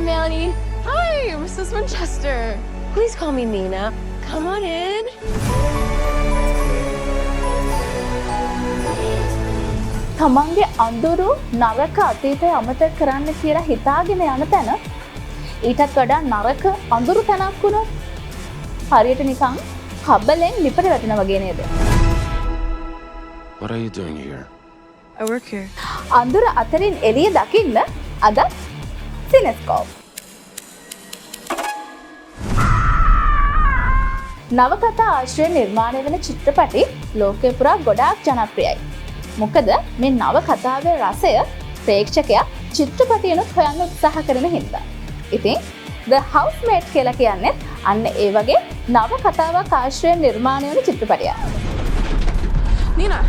Melanie. Hi, Mrs. Winchester. Please call me Nina. Come on in. තමන්ගේ අඳුරු නරක අතීතය අමතක කරන්න කියලා හිතාගෙන යන තැන ඊටත් වඩා නරක අඳුරු තැනක් වුණොත් හරියට නිකන් හබලෙන් ලිපට වැටෙනා වගේ නේද? What are you doing here? I work here. අඳුර අතරින් එළිය දකින්න අද සිනෙස්කෝප්. නවකතා ආශ්‍රයෙන් නිර්මාණය වෙන චිත්‍රපටි ලෝකේ පුරා ගොඩාක් ජනප්‍රියයි. මොකද මේ නව කතාවේ රසය ප්‍රේක්ෂකයා චිත්‍රපටියනොත් හොයන්න උත්සාහ කරන හින්දා. ඉතින් The Housemaid කියලා කියන්නේ අන්න ඒ වගේ නව කතාවක් ආශ්‍රයෙන් නිර්මාණය වෙන චිත්‍රපටයක්. Nina,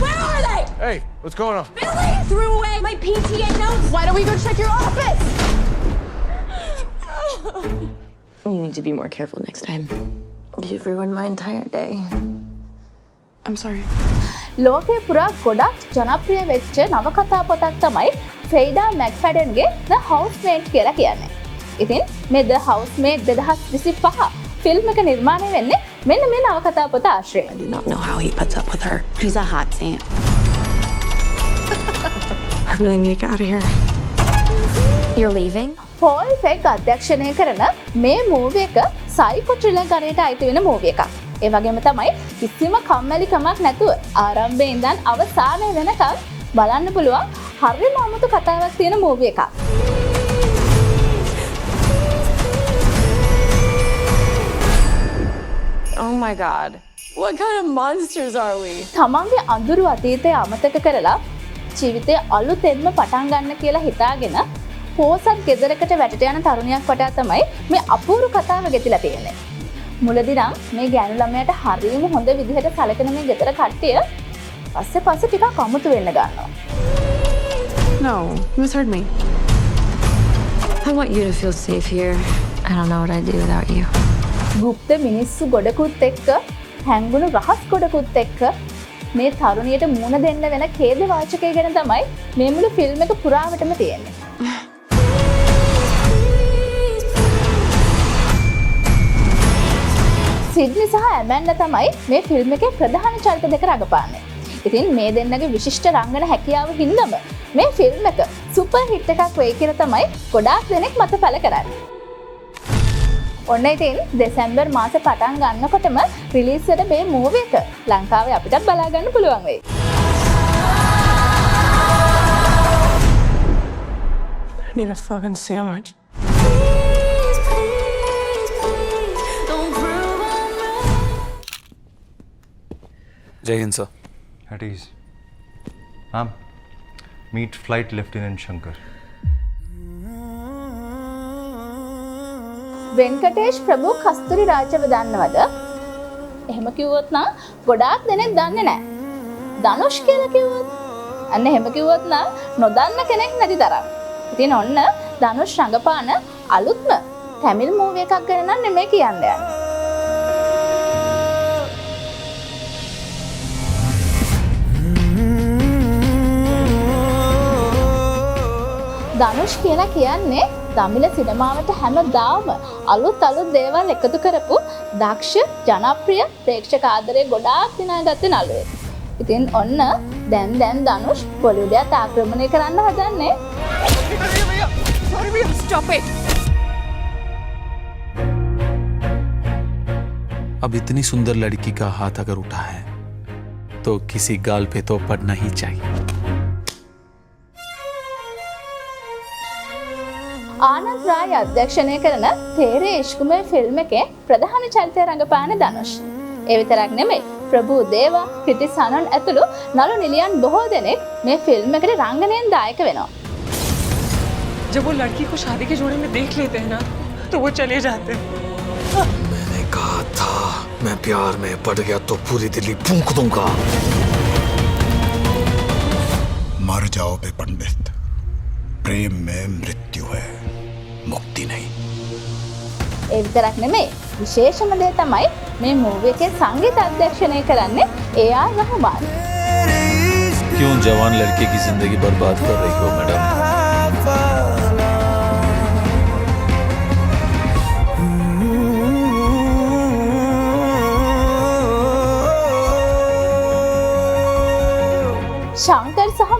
where are they? Hey, what's going on? Billy threw away my PTA notes. Why don't we go check your office? You need to be more careful next time. You've ruined my entire day. I'm sorry. ලෝකේ පුරා ගොඩක් ජනප්‍රිය වෙච්ච නවකතා පොතක් තමයි ෆෙයිඩා මැක්ෆැඩන්ගේ The Housemaid කියලා කියන්නේ. ඉතින් මේ The Housemaid 2025 ෆිල්ම් එක නිර්මාණය වෙන්නේ මෙන්න මේ නවකතා පොත ආශ්‍රයෙන්. I do not know how he puts up with her. He's a hot saint. I really need to get out of here. You're leaving? Paul fake අධ්‍යක්ෂණය කරන මේ මූවි එක සයිකෝ ත්‍රිලර් ගණයට අයිති වෙන මූවි එකක්. ඒ වගේම තමයි කිසිම කම්මැලිකමක් නැතුව ආරම්භයේ ඉඳන් අවසානය වෙනකම් බලන්න පුළුවන් හරිම අමුතු කතාවක් තියෙන මූවි එකක්. Oh my god. What kind of monsters are we? තමන්ගේ අඳුරු අතීතය අමතක කරලා ජීවිතේ අලුතෙන්ම පටන් ගන්න කියලා හිතාගෙන පෝසත් ගෙදරකට වැටට යන තරුණියක් වටා තමයි මේ අපූර්ව කතාව ගෙතිලා තියෙන්නේ. මුලදී නම් මේ ගෑනු ළමයාට හරියම හොඳ විදිහට සැලකෙන මේ ගෙදර කට්ටිය පස්සේ ටිකක් අමුතු වෙන්න ගන්නවා. No, you misheard me. I want you to feel safe here. I don't know what I'd do without you. ගුප්ත මිනිස්සු ගොඩකුත් එක්ක හැංගුණු රහස් ගොඩකුත් එක්ක මේ තරුණියට මුණ දෙන්න වෙන ඛේද වාචකය ගැන තමයි මේ මුළු ෆිල්ම් එක පුරාවටම තියෙන්නේ. සිඩ්නි සහ ඇමැන්ඩා තමයි මේ ෆිල්ම් එකේ ප්‍රධාන චරිත දෙක රඟපාන්නේ. ඉතින් මේ දෙන්නගේ විශිෂ්ට රංගන හැකියාව හින්දාම මේ ෆිල්ම් එක සුපර් හිට් එකක් වෙයි කියලා තමයි ගොඩාක් දෙනෙක් මත පළ කරන්නේ. ඔන්න ඉතින් දෙසැම්බර් මාසේ පටන් ගන්නකොටම රිලීස් වෙන මේ මූවි එක ලංකාවේ අපිටත් බලා ගන්න පුළුවන් වෙයි. I need a fucking sandwich. Jai Hind, sir. At ease. Meet Flight Lieutenant Shankar. වෙන්කටේෂ් ප්‍රභු කස්තුරි රාජව දන්නවද? එහෙම කිව්වොත් නම් ගොඩාක් දෙනෙක් දන්නේ නැහැ. ධනුෂ් කියලා කිව්වොත් අන්න එහෙම කිව්වොත් නම් නොදන්න කෙනෙක් නැති තරම්. ඉතින් ඔන්න ධනුෂ් රඟපාන අලුත්ම තමිල් මූවි එකක් ගැන නම් නෙමෙයි කියන්න යන්නේ. ධනුෂ් කියලා කියන්නේ දමිළ සිනමාවට හැමදාම අලුත් දේවල් එකතු කරපු දක්ෂ ජනප්‍රිය ප්‍රේක්ෂක ආදරය ගොඩාක් දිනාගත්ත නළුවෙක්. ඉතින් ඔන්න දැන් ධනුෂ් බොලිවුඩයට ආක්‍රමණය කරන්න හදන්නේ. Stop it. अब इतनी सुंदर लड़की का हाथ अगर उठा है तो किसी गाल पे तो पड़ना ही चाहिए. ආනන්ද රාය අධ්‍යක්ෂණය කරන තේරේ ඉෂ්කුමේ ෆිල්ම් එකේ ප්‍රධාන චරිතය රඟපාන ධනුෂ්. ඒ විතරක් නෙමෙයි ප්‍රභු දේවා, ක්‍රිටි සනන් ඇතුළු නළු නිලියන් බොහෝ දෙනෙක් මේ ෆිල්ම් එකට රංගනයෙන් දායක වෙනවා. जब वो लड़की को शादी के जोड़े में देख लेते हैं ना तो वो चले जाते हैं. मैंने कहा था मैं प्यार में पड़ गया तो पूरी दिल्ली फूंक दूंगा. मर जाओ बे पंडित, प्रेम में मृत्यु है, मुक्ति नहीं. ඒ විතරක් නෙමෙයි විශේෂම දේ තමයි මේ මූවි එකේ සංගීත අධ්‍යක්ෂණය කරන්නේ AR रहमान. क्यों जवान लड़के की जिंदगी बर्बाद कर रही हो मैडम?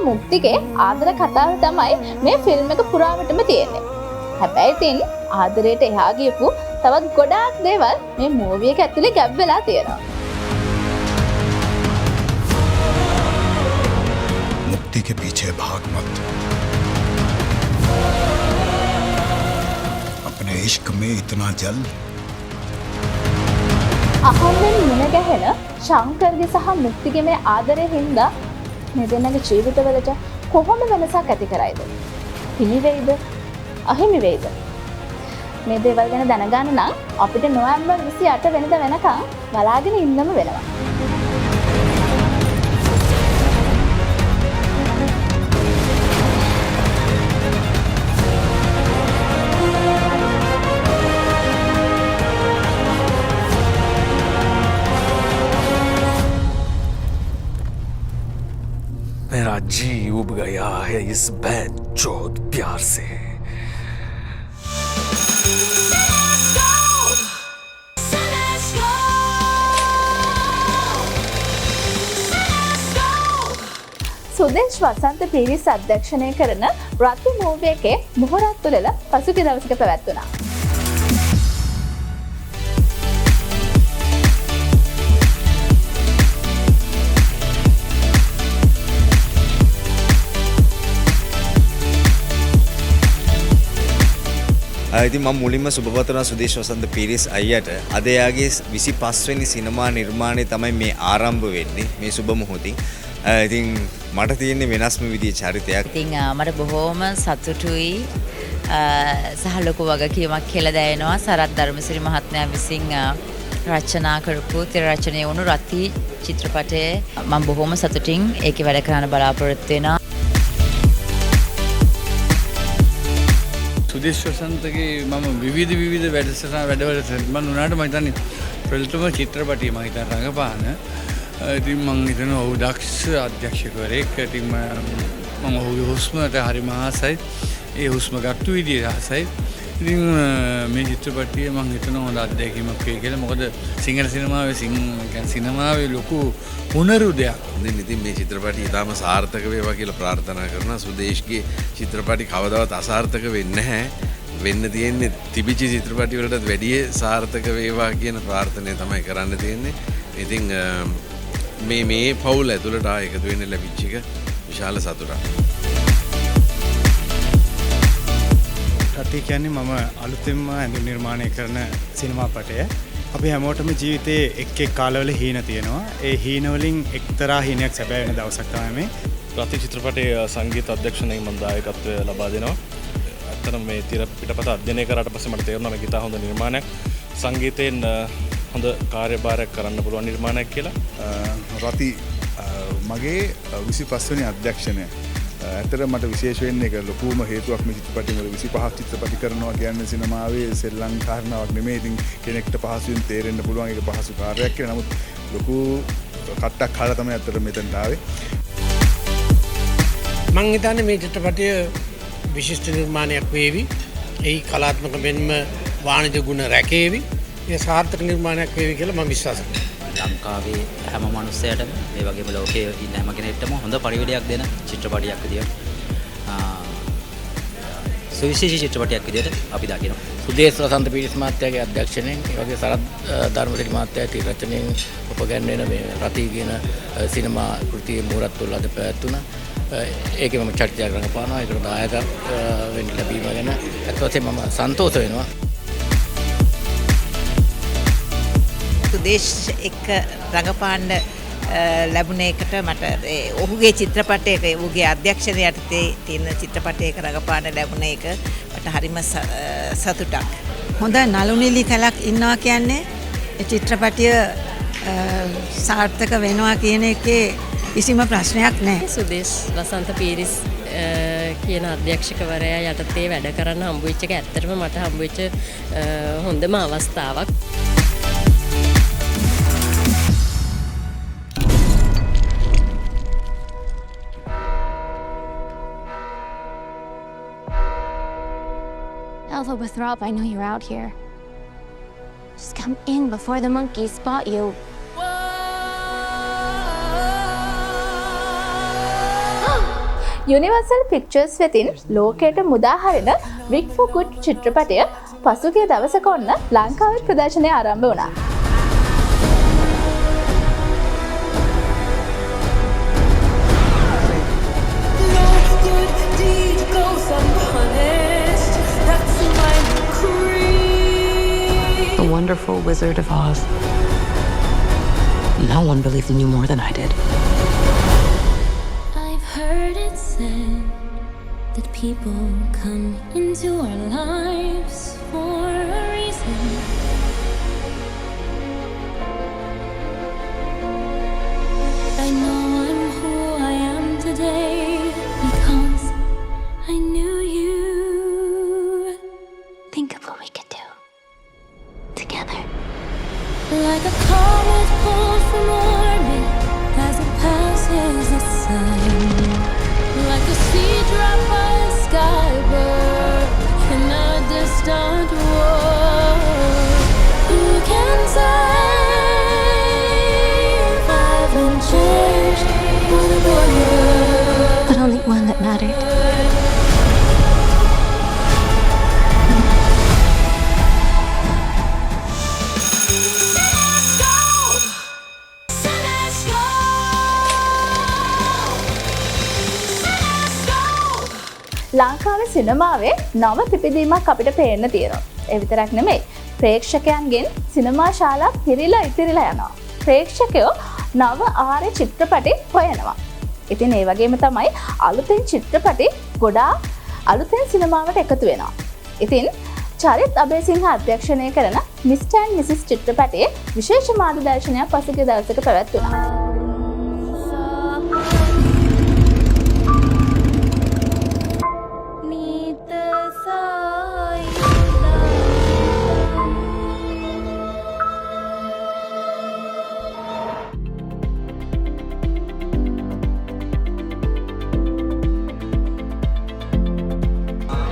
මුක්තිගේ ආදර කතාව තමයි මේ ෆිල්ම් එක පුරාවටම තියෙන්නේ. හැබැයි ඉතින් ආදරයට එහා ගියපු තවත් ගොඩාක් දේවල් මේ මූවි එක ඇතුලේ ගැබ් වෙලා තියෙනවා. मुक्ति के पीछे भाग मत, अपने इश्क में इतना जल। අහම්බෙන් මුණ ගැහෙන ශංකර්ගේ සහ මුක්තිගේ මේ ආදරය හින්දා මේ දෙන්නගේ ජීවිතවලට කොහොම වෙනසක් ඇති කරයිද? හිමි වෙයිද? අහිමි වෙයිද? මේ දේවල් ගැන දැනගන්න නම් අපිට නොවැම්බර් 28 වෙනිදා වෙනකන් බලාගෙන ඉන්නම වෙනවා. मेरा जी उब गया है इस बैचोद प्यार से. සුදේශ් වසන්ත පීරිස් අධ්‍යක්ෂණය කරන රති මූවි එකේ මොහොරත් තුලල පසුගිය දවසක පැවැත්වුණා. ඉතින් මම මුලින්ම සුබපතන සුදේශ් වසන්ත පීරිස් අයියට අද එයාගේ 25 වෙනි සිනමා නිර්මාණය තමයි මේ ආරම්භ වෙන්නේ මේ සුබ මොහොතින්. ඉතින් මට තියෙන්නේ වෙනස්ම විදිහේ චරිතයක්. ඉතින් මට බොහෝම සතුටුයි සහ ලොකු වගකීමක් කියලා දැනෙනවා සරත් ධර්මසිරි මහත්මයා විසින් රචනා කරපු තිර රචනය වුණු රති චිත්‍රපටයේ මම බොහෝම සතුටින් ඒකේ වැඩ කරන්න බලාපොරොත්තු වෙනවා. සුදේශ් වසන්තගේ මම විවිධ වැඩවලට මම උනාට මම හිතන්නේ ප්‍රථම චිත්‍රපටිය මම හිතන රඟපාන. ඉතින් මම හිතනවා ඔහු දක්ෂ අධ්‍යක්ෂකවරයෙක්. ඉතින් මම ඔහුගේ හුස්මට හරිම ආසයි. ඒ හුස්ම ගත්තු විදිය ආසයි. ඉතින් මේ චිත්‍රපටිය මම හිතනවා හොඳ අත්දැකීමක් වෙයි කියලා. මොකද සිංහල සිනමාවේ ලොකු පුනරුදයක්. ඉතින් මේ චිත්‍රපටිය ඉතාම සාර්ථක වේවා කියලා ප්‍රාර්ථනා කරනවා. සුදේශ්ගේ චිත්‍රපටි කවදාවත් අසාර්ථක වෙන්නේ නැහැ. වෙන්න තියෙන්නේ තිබිච්ච චිත්‍රපටි වලටත් වැඩිය සාර්ථක වේවා කියන ප්‍රාර්ථනය තමයි කරන්න තියෙන්නේ. ඉතින් මේ පවුල ඇතුළට එකතු වෙන්න ලැබිච්ච එක විශාල සතුටක්. රති කියන්නේ මම අලුතෙන්ම ඇඳුම් නිර්මාණය කරන සිනමාපටය. අපි හැමෝටම ජීවිතයේ එක් කාලවල හීන තියෙනවා. ඒ හීන වලින් එක්තරා හීනයක් සැබෑ වෙන දවසක් තමයි මේ. රති චිත්‍රපටයේ සංගීත අධ්‍යක්ෂණයෙන් මම දායකත්වය ලබා දෙනවා. ඇත්තටම මේ තිර පිටපත අධ්‍යයනය කරාට පස්සේ මට තේරුණා මේක ඉතා හොඳ නිර්මාණයක්. සංගීතයෙන් හොඳ කාර්යභාරයක් කරන්න පුළුවන් නිර්මාණයක් කියලා. රති මගේ 25 වෙනි අධ්‍යක්ෂණය. ඇත්තට මට විශේෂ වෙන්නේ ඒක ලොකුම හේතුවක් මේ චිත්‍රපටි වල 25ක් චිත්‍රපටි කරනවා කියන්නේ සිනමාවේ සෙල්ලම් කාරණාවක් නෙමෙයි. ඉතින් කෙනෙක්ට පහසුවෙන් තේරෙන්න පුළුවන් ඒක පහසු කාර්යයක් කියලා. නමුත් ලොකු කට්ටක් කාලා තමයි ඇත්තට මෙතනට ආවේ. මං හිතන්නේ මේ චිත්‍රපටය විශිෂ්ට නිර්මාණයක් වේවි. එහි කලාත්මක මෙන්ම වාණිජ ගුණ රැකේවි. ඒ සාර්ථක නිර්මාණයක් වේවි කියලා මම විශ්වාස කරනවා. ලංකාවේ හැම මනුස්සයටම ඒ වගේම ලෝකයේ ඉන්න හැම කෙනෙක්ටම හොඳ පරිවිඩයක් දෙන චිත්‍රපටියක් විදියට සුවිශේෂී චිත්‍රපටියක් විදියට අපි දකිනවා. සුදේශ් වසන්ත පීරිස් මහත්තයාගේ අධ්‍යක්ෂණයෙන් ඒ වගේ සරත් ධර්මසිරි මහත්තයාගේ රචනයෙන් උපගන්වන මේ රති කියන සිනමා කෘතියේ මුහුරත් අද පැවැත්වුණා. ඒකේ මම චරිතයක් රඟපානවා. ඒකට දායක වෙන්න ලැබීම ගැන අත් වශයෙන්ම මම සන්තෝෂ වෙනවා. සුදේශ් එක්ක රඟපාන්න ලැබුණ එකට මට ඔහුගේ චිත්‍රපටයක ඔහුගේ අධ්‍යක්ෂණය යටතේ තියෙන චිත්‍රපටයක රඟපාන්න ලැබුණ එක මට හරිම සතුටක්. හොඳ නළුනිලි කලක් ඉන්නවා කියන්නේ ඒ චිත්‍රපටිය සාර්ථක වෙනවා කියන එකේ කිසිම ප්‍රශ්නයක් නැහැ. සුදේශ් වසන්ත පීරිස් කියන අධ්‍යක්ෂකවරයා යටතේ වැඩ කරන්න හම්බ වෙච්ච එක ඇත්තටම මට හම්බ වෙච්ච හොඳම අවස්ථාවක්. Elva Withrop, I know you're out here. Just come in before the monkeys spot you. Universal pictures වෙතින් ලෝකයට මුදාහරින වික් ෆෝ ගුඩ් චිත්‍රපටය පසුගිය දවසක ඔන්න ලංකාවේ ප්‍රදර්ශනය ආරම්භ වුණා. The wonderful Wizard of Oz. No one believed in you more than I did. I've heard it said that people come into our lives for a reason. I know I'm who I am today because I knew you. Think of what we could do together. Like a comet pulled from orbit as it passes the sun. Like a sea drop by a skybird in a distant world. Who can say if I haven't changed for the world? But only one that mattered. ලංකාවේ සිනමාවේ නව පිපිදීමක් අපිට පේන්න තියෙනවා. ඒ විතරක් නෙමෙයි. ප්‍රේක්ෂකයන්ගෙන් සිනමා ශාලා පිරීලා ඉතිරිලා යනවා. ප්‍රේක්ෂකයෝ නව ආර්ය චිත්‍රපටි හොයනවා. ඉතින් ඒ වගේම තමයි අලුතෙන් චිත්‍රපටි ගොඩාක් අලුතෙන් සිනමාවට එකතු වෙනවා. ඉතින් චරිත් අබේසිංහ අධ්‍යක්ෂණය කරන මිස්ටර් ඇන්ඩ් මිසස් චිත්‍රපටයේ විශේෂ මාර්ගදර්ශනයක් පසුගිය දවසක පැවැත්වුණා.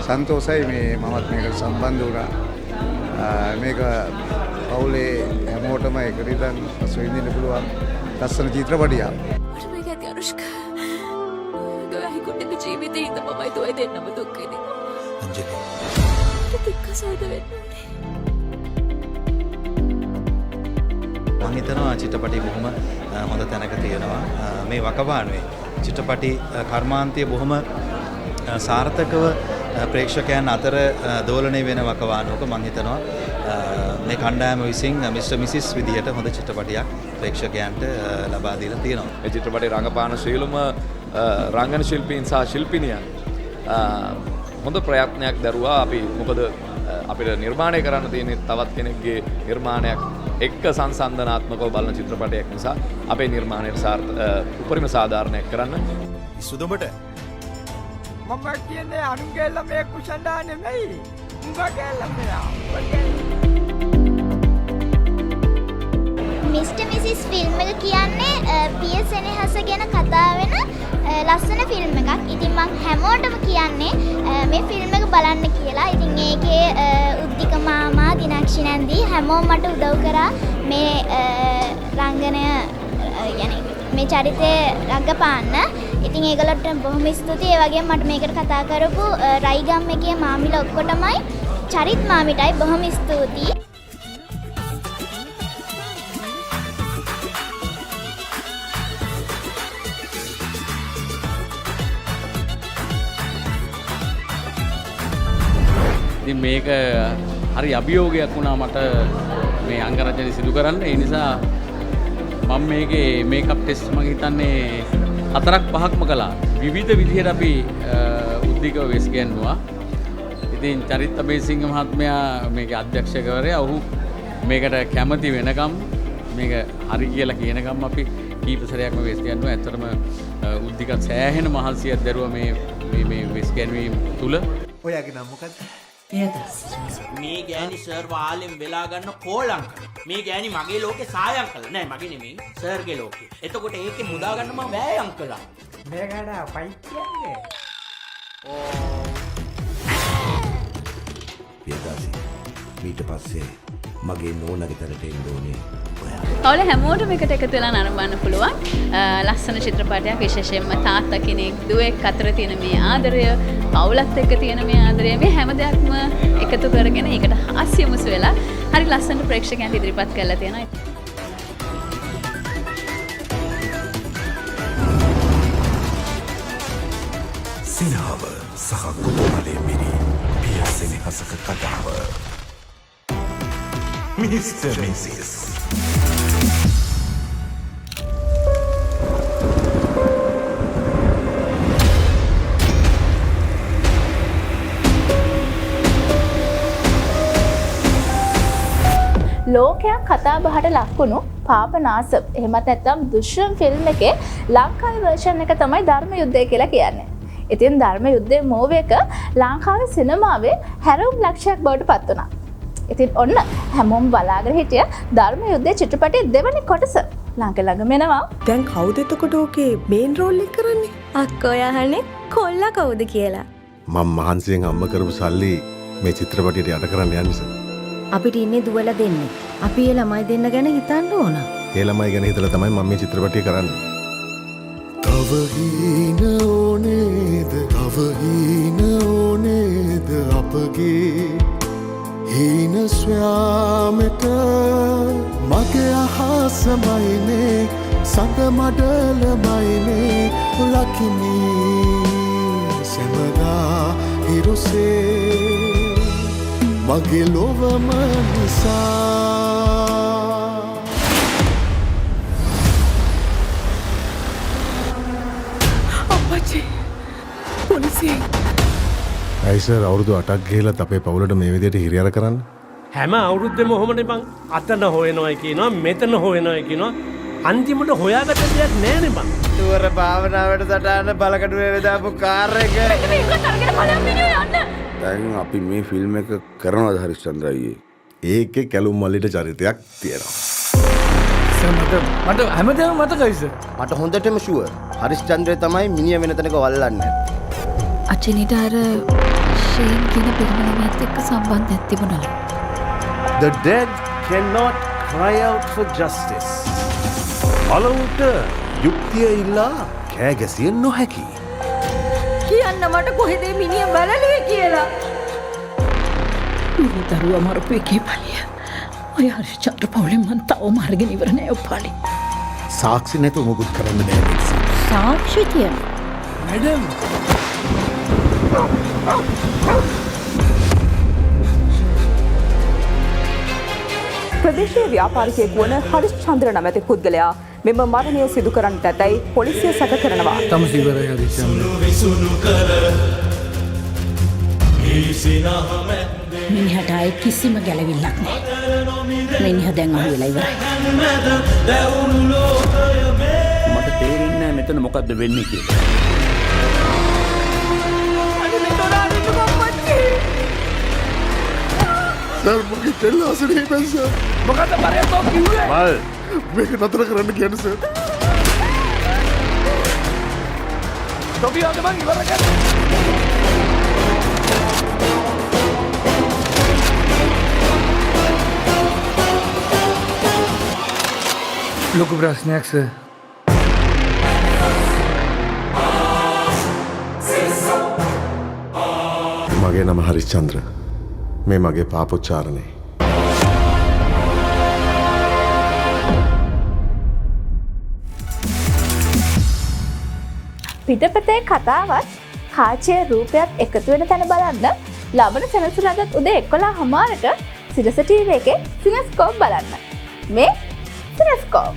සන්තෝසයි මේ මමත් මේකට සම්බන්ධ වුණා. මේක පවුලේ හැමෝටම එකට ඉඳන් පසු විඳින්න පුළුවන් ලස්සන චිත්‍රපටියක්. මට මේක ඇති අනුෂ්කා. ගාහි කුට්ටක ජීවිතේ ඉඳ මමයි දුවයි දෙන්නම දුක් විඳිනවා. अंजलि තික්කසාද වෙන්නේ. මම හිතනවා චිත්‍රපටි බොහොම හොඳ තැනක තියෙනවා. මේ වකවානුවේ චිත්‍රපටි කර්මාන්තය බොහොම සාර්ථකව ප්‍රේක්ෂකයන් අතර දෝලණය වෙන වකවානුවක මම හිතනවා මේ කණ්ඩායම විසින් මිස්ටර් මිසිස් විදියට හොඳ චිත්‍රපටියක් ප්‍රේක්ෂකයන්ට ලබා දීලා තියෙනවා. මේ චිත්‍රපටයේ රංගපාන ශීලම රංගන ශිල්පීන් සහ ශිල්පිනියන් හොඳ ප්‍රයත්නයක් දරුවා. අපි මොකද අපිට නිර්මාණය කරන්න තියෙන තවත් කෙනෙක්ගේ නිර්මාණයක් එක්ක සංසන්දනාත්මකව බලන චිත්‍රපටයක් නිසා අපේ නිර්මාණයට උපරිම සාධාරණයක් කරන්න. සුදුඹට මම කියන්නේ අනුන්ගේ ළමයේ කුෂණ්ඩා නෙමෙයි. උඹගේ ළමයා. මිස්ටර් මිසිස් ෆිල්ම් එක කියන්නේ පිය සෙනෙහස ගැන කතා වෙන ලස්සන ෆිල්ම් එකක්. ඉතින් මම හැමෝටම කියන්නේ මේ ෆිල්ම් එක බලන්න කියලා. ඉතින් ඒකේ උද්දික මාමා දිනක්ෂි නැන්දි හැමෝම මට උදව් කරා මේ රංගනය මේ චරිතේ රඟපාන්න. ඉතින් ඒගොල්ලන්ට බොහොම ස්තුතියි. ඒ වගේම මට මේකට කතා කරපු රයිගම් එකේ මාමිලා ඔක්කොටමයි චරිත් මාමිටයි බොහොම ස්තුතියි. ඉතින් මේක හරි අභියෝගයක් වුණා මට මේ අංගරචනය සිදු කරන්න. ඒ නිසා මම මේකේ මේකප් ටෙස්ට් මම හිතන්නේ 4-5ක්ම කළා. විවිධ විදිහට අපි උද්දිකව වෙස් ගන්නවා. ඉතින් චරිත් අබේසිංහ මහත්මයා මේකේ අධ්‍යක්ෂකවරයා. ඔහු මේකට කැමති වෙනකම් මේක හරි කියලා කියනකම් අපි කීප සැරයක්ම වෙස් ගන්නවා. ඇත්තටම උද්දිකත් සෑහෙන මහන්සියක් දරුවා මේ වෙස් ගැනීම තුල. ඔයාගේ නම මොකක්ද? මේ ගෑණි සර් වාලෙන් වෙලා ගන්න කෝලම් කළා. මේ ගෑණි මගේ ලෝකේ සායම් කළා. නෑ මගේ නෙමෙයි සර්ගේ ලෝකේ. එතකොට ඒකේ මුදා ගන්න මම වෑයම් කළා. මේකට පයිච්චන්නේ. පියදාසි. ඊට පස්සේ මගේ නෝනගේ තැනට එන්න ඕනේ ඔයා. පවුල හැමෝටම එකට එකතු වෙලා නරඹන්න පුළුවන් ලස්සන චිත්‍රපටයක් විශේෂයෙන්ම තාත්තා කෙනෙක් දුවෙක් අතර තියෙන මේ ආදරය පවුලත් එක්ක තියෙන මේ ආදරය මේ හැම දෙයක්ම එකතු කරගෙන ඒකට හාස්‍යමුසු වෙලා හරි ලස්සනට ප්‍රේක්ෂකයන්ට ඉදිරිපත් කරලා තියෙනවා. සිනහව සහ කුතුහලයේ මිරි පිය සෙනෙහසක කතාව මිස්ටර් මිසිස් ලෝකයක් කතා බහට ලක්වුණු පාපනාසම් එහෙමත් නැත්නම් දුෂ්‍යම් ෆිල්ම් එකේ ලංකාවේ වර්ෂන් එක තමයි ධර්ම යුද්ධය කියලා කියන්නේ. ඉතින් ධර්ම යුද්ධයේ මූවි එක ලංකාවේ සිනමාවේ හැරවුම් ලක්ෂයක් බවට පත් වුණා. ඉතින් ඔන්න හැමෝම බලාගෙන හිටිය ධර්ම යුද්ධයේ චිත්‍රපටයේ දෙවනි කොටස ළඟම එනවා. දැන් කවුද එතකොට ඕකේ මේන් රෝල් එක කරන්නේ? අක්කෝ යහනේ කොල්ලා කවුද කියලා. මම මහන්සියෙන් අම්ම කරපු සල්ලි මේ චිත්‍රපටයට යට කරන්න යන්නේ සර්. අපිට ඉන්නේ දුවලා දෙන්නේ. අපි ඒ ළමයි දෙන්න ගැන හිතන්න ඕන. ඒ ළමයි ගැන හිතලා තමයි මම මේ චිත්‍රපටය කරන්නේ. තව හීන ඕනේද තව හීන ඕනේද අපගේ හීන ස්වයාමට මගේ අහසමයිනේ සඳ මඩලමයිනේ ලකිනී සෙමදා හිරුසේ මගේ ලොවම නිසා ඇයිසර් අවුරුදු 8ක් ගිහිලත් අපේ පවුලට මේ විදිහට හිරියර කරන්න? හැම අවුරුද්දෙම ඔහොමනේ බං. අතන හොයනවා කියනවා මෙතන හොයනවා කියනවා අන්තිමට හොයාගත්ත දෙයක් නෑනේ බං. තුවර භාවනාවට සටහන බලකඩුවේ වෙදාපු කාර් එක. දැන් අපි මේ ෆිල්ම් එක කරනවද හරිස්චන්ද්‍ර අයියේ? ඒකේ කැලුම් මල්ලිට චරිතයක් තියෙනවා. මට හැමදේම මතකයි සර්. මට හොඳටම ෂුවර්. හරිස්චන්ද්‍රේ තමයි මිනිහ වෙන තැනක වල්ලන්නේ. අචිනිට අර ෂේන් කියන පිරිමිණියත් එක්ක සම්බන්ධයක් තිබුණා. The dead cannot cry out for justice. අලුට යුක්තිය ඉල්ලා කෑ ගැසිය නොහැකි. කියන්න මට කොහෙද මිනිහ බලලුවේ කියලා. මේ දරුවා මරපු එකේ පලිය. ඔය හරිචන්ද්‍ර පවුලෙන් මං තවම අරගෙන ඉවර නෑ ඔපාලි. සාක්ෂි නැතුව මොකුත් කරන්න බෑ. සාක්ෂි තියන. මැඩම් ප්‍රදේශීය ව්‍යාපාරිකයෙක් වන හරිස්චන්ද්‍ර නැමැති පුද්ගලයා මෙම මරණය සිදු කරන්නට ඇතැයි පොලිසිය සැක කරනවා. තම සිවරය හරිස්චන්ද්‍ර. මිනිහට ආයේ කිසිම ගැළවිල්ලක් නෑ. මිනිහ දැන් අහුවෙලා ඉවරයි. මට තේරෙන්නේ නෑ මෙතන මොකද්ද වෙන්නේ කියලා. සර් මොකද තෙල්ලාසනේ බැස මොකද පරයතෝ කිව්වේ? මල් මේක නතර කරන්න කියන්නේ සර්. තොපියෝද මං ඉවර කරා. ලොකු ප්‍රශ්නයක් සර්. මගේ නම හරිස්චන්ද්‍ර. මේ මගේ පාපොච්චාරණේ. පිටපතේ කතාවත් කාචයේ රූපයක් එකතු වෙන තැන බලන්න ලබන සෙනසුරාදා උදේ 11:00ට සිරස ටීවී එකේ සිනස්කෝප් බලන්න. මේ සිනස්කෝප්